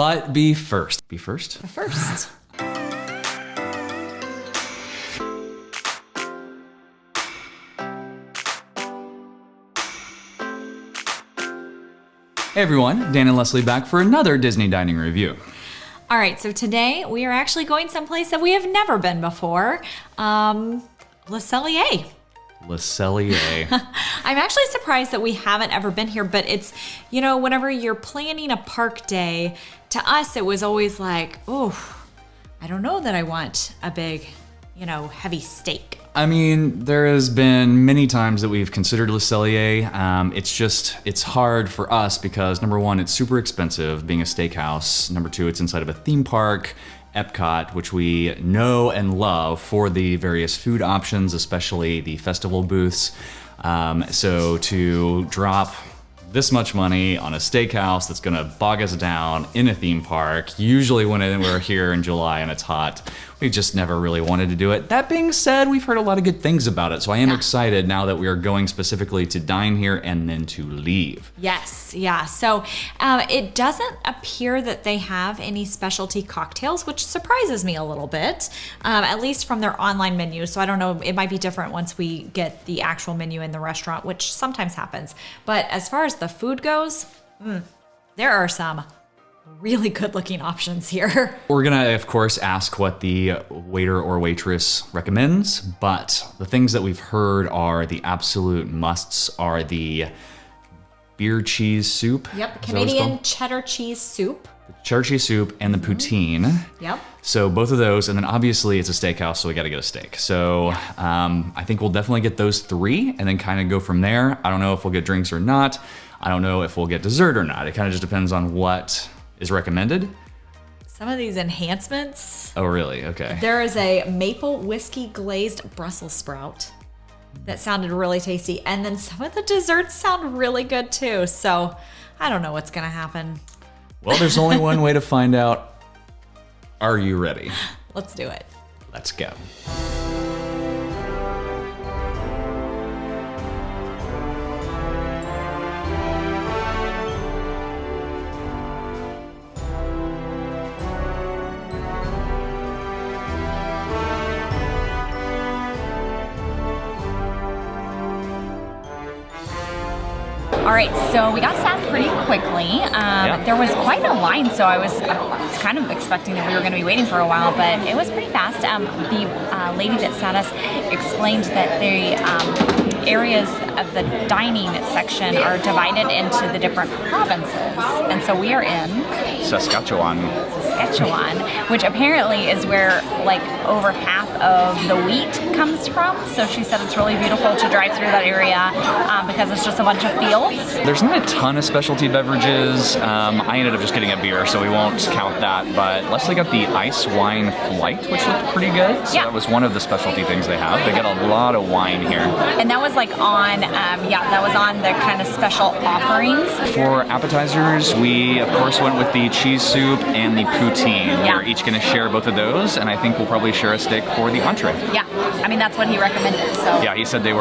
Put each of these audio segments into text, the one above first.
But be first. Be first? First. Hey everyone, Dan and Leslie back for another Disney Dining Review. All right, so today we are actually going someplace that we have never been before, Le Cellier. Le Cellier. I'm actually surprised that we haven't ever been here, but it's, you know, whenever you're planning a park day, to us it was always like, oh, I don't know that I want a big, you know, heavy steak. I mean, there has been many times that we've considered Le Cellier. It's hard for us because number one, it's super expensive being a steakhouse. Number two, it's inside of a theme park, Epcot, which we know and love for the various food options, especially the festival booths. So to drop this much money on a steakhouse that's gonna bog us down in a theme park, usually when we're here in July and it's hot, we just never really wanted to do it. That being said, we've heard a lot of good things about it, so I am excited now that we are going specifically to dine here and then to leave. Yes, yeah. So it doesn't appear that they have any specialty cocktails, which surprises me a little bit, at least from their online menu. So I don't know, it might be different once we get the actual menu in the restaurant, which sometimes happens. But as far as the food goes, there are some really good looking options here. We're gonna, of course, ask what the waiter or waitress recommends, but the things that we've heard are the absolute musts are the beer cheese soup. Yep, Canadian cheddar cheese soup. Cheddar cheese soup and the poutine. Yep. So both of those, and then obviously it's a steakhouse, so we gotta get a steak. So I think we'll definitely get those three and then kind of go from there. I don't know if we'll get drinks or not. I don't know if we'll get dessert or not. It kind of just depends on what is recommended. Some of these enhancements. Oh, really? Okay. There is a maple whiskey glazed Brussels sprout that sounded really tasty. And then some of the desserts sound really good too. So I don't know what's gonna happen. Well, there's only one way to find out. Are you ready? Let's do it. Let's go. All right, so we got sat pretty quickly. There was quite a line, so I was kind of expecting that we were going to be waiting for a while, but it was pretty fast. The lady that sat us explained that the areas of the dining section are divided into the different provinces, and so we are in Saskatchewan, which apparently is where like over half of the wheat comes from. So she said it's really beautiful to drive through that area because it's just a bunch of fields. There's not a ton of specialty beverages. I ended up just getting a beer, so we won't count that. But Leslie got the ice wine flight, which looked pretty good. So that was one of the specialty things they have. They got a lot of wine here. And that was like on, that was on the kind of special offerings. For appetizers, we of course went with the cheese soup and the poutine. We're each going to share both of those, and I think we'll probably share a steak for the entree. Yeah, I mean that's what he recommended. So yeah, he said the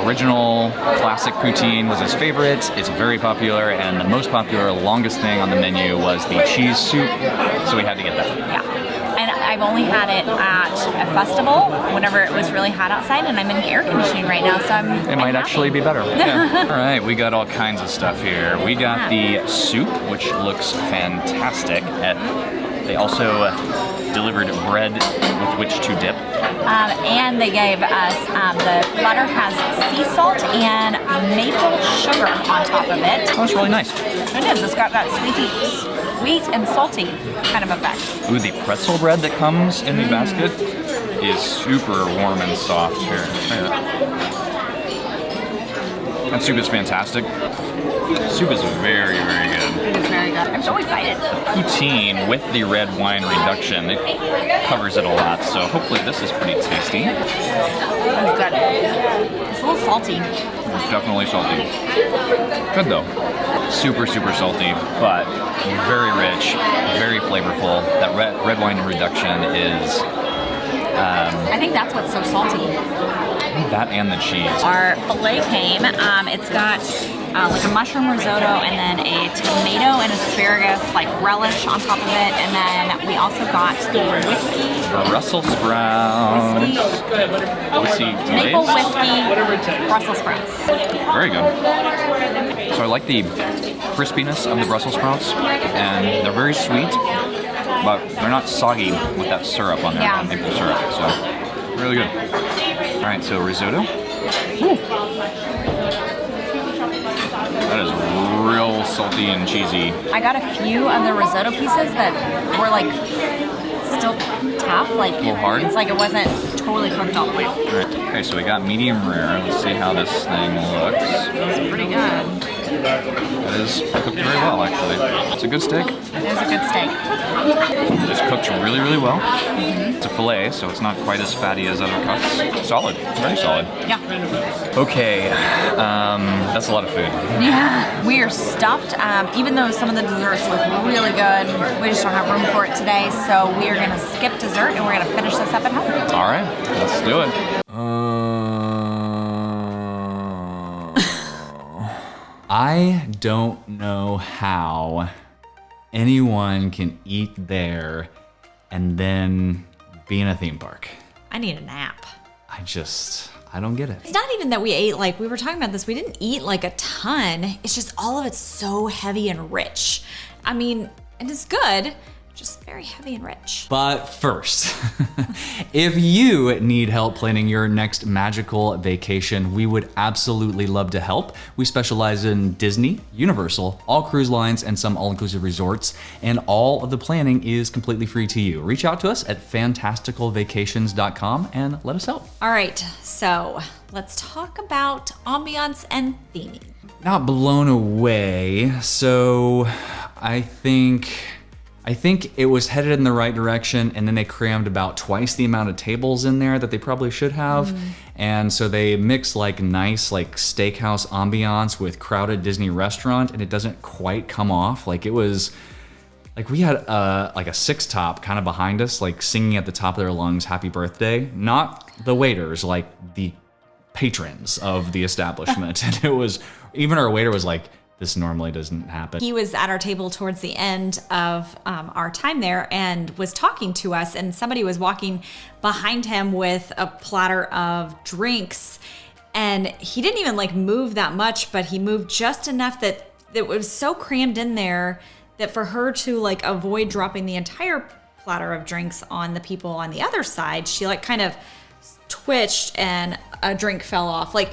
original classic poutine was his favorite. It's very popular, and the most popular, longest thing on the menu was the cheese soup, so we had to get that. Yeah, and I've only had it at a festival whenever it was really hot outside, and I'm in the air conditioning right now, so it might actually be better. Yeah. All right, we got all kinds of stuff here. We got the soup, which looks fantastic. They also delivered bread with which to dip. And they gave us, the butter has sea salt and maple sugar on top of it. Oh, it's really nice. It is. It's got that sweet and salty kind of effect. Ooh, the pretzel bread that comes in the basket is super warm and soft here. That soup is fantastic. Soup is very, very good. It is very good. I'm so excited. Poutine with the red wine reduction, it covers it a lot, so hopefully this is pretty tasty. It's good. It's a little salty. It's definitely salty. Good though. Super, super salty, but very rich, very flavorful. That red wine reduction is... I think that's what's so salty. That and the cheese. Our filet came. It's got like a mushroom risotto, and then a tomato and asparagus like relish on top of it, and then we also got the whiskey. The Brussels sprouts. Maple whiskey Brussels sprouts. Very good. So I like the crispiness of the Brussels sprouts, and they're very sweet, but they're not soggy with that syrup on there, Yeah. maple syrup. So really good. All right, so risotto. Woo. That is real salty and cheesy. I got a few of the risotto pieces that were like still tough, like A little hard? It's like it wasn't totally cooked all the way. All right. Okay, so we got medium rare. Let's see how this thing looks. It's pretty good. It is cooked very well, actually. It's a good steak. It is a good steak. It's cooked really, really well. It's a filet, so it's not quite as fatty as other cuts. Solid, very solid. Yeah. Okay, that's a lot of food. Yeah. We are stuffed. Even though some of the desserts look really good, we just don't have room for it today. So we are gonna skip dessert and we're gonna finish this up at home. All right, let's do it. I don't know how anyone can eat there and then be in a theme park. I need a nap. I don't get it. It's not even that we ate, like, we were talking about this, we didn't eat like a ton. It's just all of it's so heavy and rich. I mean, it is good, just very heavy and rich. But first, if you need help planning your next magical vacation, we would absolutely love to help. We specialize in Disney, Universal, all cruise lines, and some all-inclusive resorts, and all of the planning is completely free to you. Reach out to us at fantasticalvacations.com and let us help. All right, so let's talk about ambiance and theming. Not blown away, so I think it was headed in the right direction, and then they crammed about twice the amount of tables in there that they probably should have. And so they mix like nice like steakhouse ambiance with crowded Disney restaurant, and it doesn't quite come off. Like it was, like we had like a six top kind of behind us, like singing at the top of their lungs, happy birthday. Not the waiters, like the patrons of the establishment. And it was, even our waiter was like, this normally doesn't happen. He was at our table towards the end of our time there and was talking to us, and somebody was walking behind him with a platter of drinks, and he didn't even like move that much, but he moved just enough that it was so crammed in there that for her to like avoid dropping the entire platter of drinks on the people on the other side, she like kind of twitched and a drink fell off. Like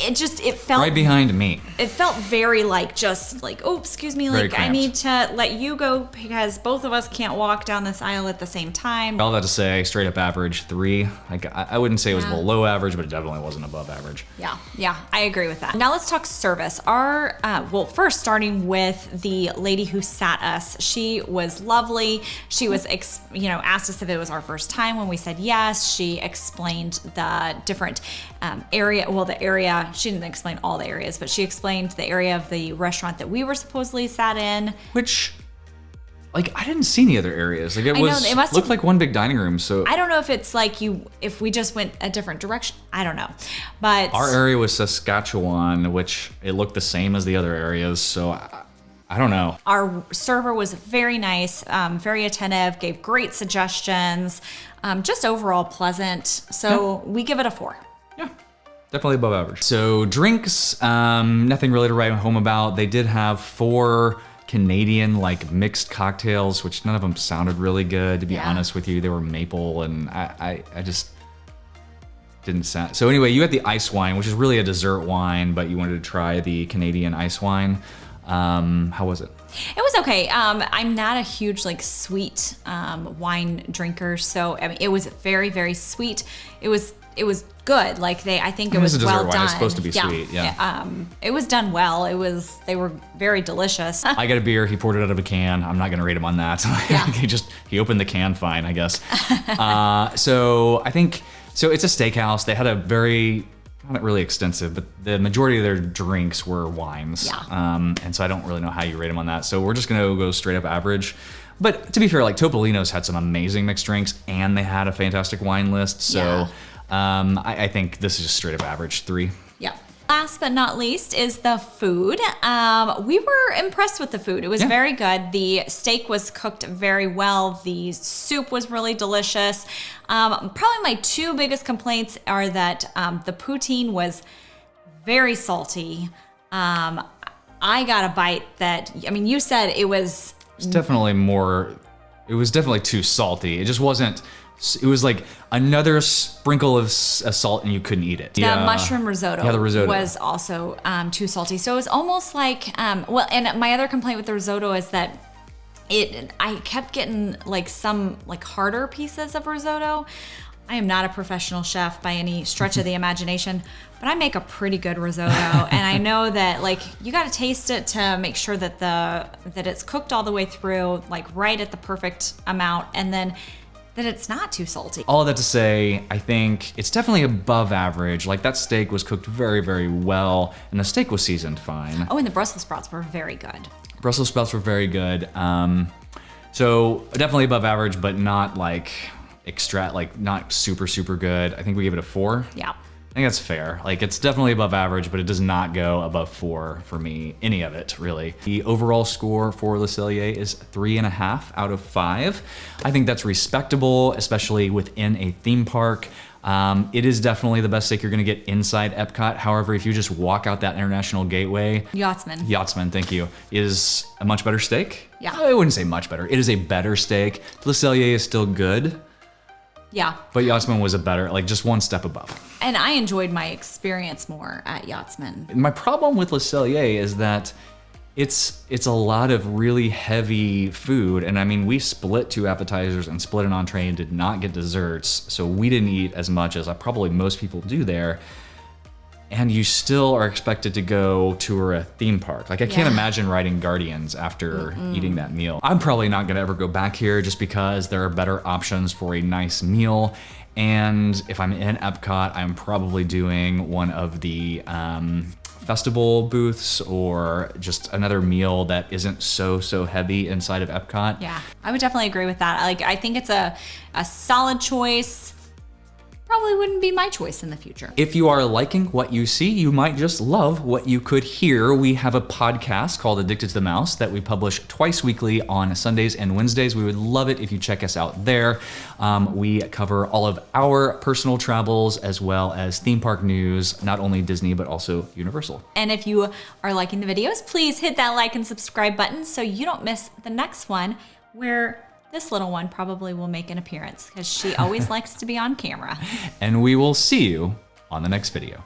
it felt Right behind me. It felt very like just like, oh, excuse me, Very like I cramped. need to let you go because both of us can't walk down this aisle at the same time. All that to say, straight up average 3. Like I wouldn't say it was below average, but it definitely wasn't above average. Yeah, I agree with that. Now let's talk service. Well, first starting with the lady who sat us, she was lovely. She was, asked us if it was our first time. When we said yes, she explained the different area. Well, the area, she didn't explain all the areas, but she explained the area of the restaurant that we were supposedly sat in. Which, like, I didn't see any other areas. Like it must looked like one big dining room. So I don't know if it's like if we just went a different direction. I don't know. But our area was Saskatchewan, which it looked the same as the other areas. So I don't know. our server was very nice, very attentive, gave great suggestions, just overall pleasant. So we give it a 4. Yeah, definitely above average. So drinks, nothing really to write home about. They did have 4 Canadian like mixed cocktails, which none of them sounded really good, to be honest with you. They were maple, and I just didn't sound. So anyway, you had the ice wine, which is really a dessert wine, but you wanted to try the Canadian ice wine. How was it? It was okay. I'm not a huge like sweet wine drinker, so I mean, it was very, very sweet. It was good. Like I think it was a dessert well wine. done. It's supposed to be sweet. Yeah. It was done well. They were very delicious. I got a beer. He poured it out of a can. I'm not gonna rate him on that. he opened the can fine, I guess. So I think it's a steakhouse. They had a very, not really extensive, but the majority of their drinks were wines. And so I don't really know how you rate them on that. So we're just gonna go straight up average. But to be fair, like Topolino's had some amazing mixed drinks, and they had a fantastic wine list. So I think this is just straight up average 3. Yeah. Last but not least is the food. We were impressed with the food. It was very good. The steak was cooked very well. The soup was really delicious. Probably my two biggest complaints are that the poutine was very salty. I got a bite that, I mean, you said it was... It's definitely more, it was definitely too salty. It just wasn't, it was like another sprinkle of salt and you couldn't eat it. The mushroom risotto, the risotto was also too salty. So it was almost like, well, and my other complaint with the risotto is that I kept getting like some like harder pieces of risotto. I am not a professional chef by any stretch of the imagination, but I make a pretty good risotto, and I know that like you got to taste it to make sure that that it's cooked all the way through, like right at the perfect amount, and then that it's not too salty. All of that to say, I think it's definitely above average. Like that steak was cooked very, very well, and the steak was seasoned fine. Oh, and the Brussels sprouts were very good. Brussels sprouts were very good. So definitely above average, but not like not super, super good. I think we gave it a 4. Yeah. I think that's fair. Like it's definitely above average, but it does not go above 4 for me, any of it really. The overall score for Le Cellier is 3.5 out of 5. I think that's respectable, especially within a theme park. It is definitely the best steak you're gonna get inside Epcot. However, if you just walk out that international gateway, Yachtsman, thank you, is a much better steak. Yeah. I wouldn't say much better. It is a better steak. Le Cellier is still good. Yeah. But Yachtsman was a better, like just one step above. And I enjoyed my experience more at Yachtsman. My problem with Le Cellier is that it's a lot of really heavy food. And I mean, we split 2 appetizers and split an entree and did not get desserts. So we didn't eat as much as probably most people do there. And you still are expected to go tour a theme park. Like I can't imagine riding Guardians after eating that meal. I'm probably not gonna ever go back here just because there are better options for a nice meal. And if I'm in Epcot, I'm probably doing one of the festival booths or just another meal that isn't so heavy inside of Epcot. Yeah, I would definitely agree with that. Like I think it's a solid choice. Probably wouldn't be my choice in the future. If you are liking what you see, you might just love what you could hear. We have a podcast called Addicted to the Mouse that we publish twice weekly on Sundays and Wednesdays. We would love it if you check us out there. We cover all of our personal travels as well as theme park news, not only Disney, but also Universal. And if you are liking the videos, please hit that like and subscribe button so you don't miss the next one where this little one probably will make an appearance because she always likes to be on camera. And we will see you on the next video.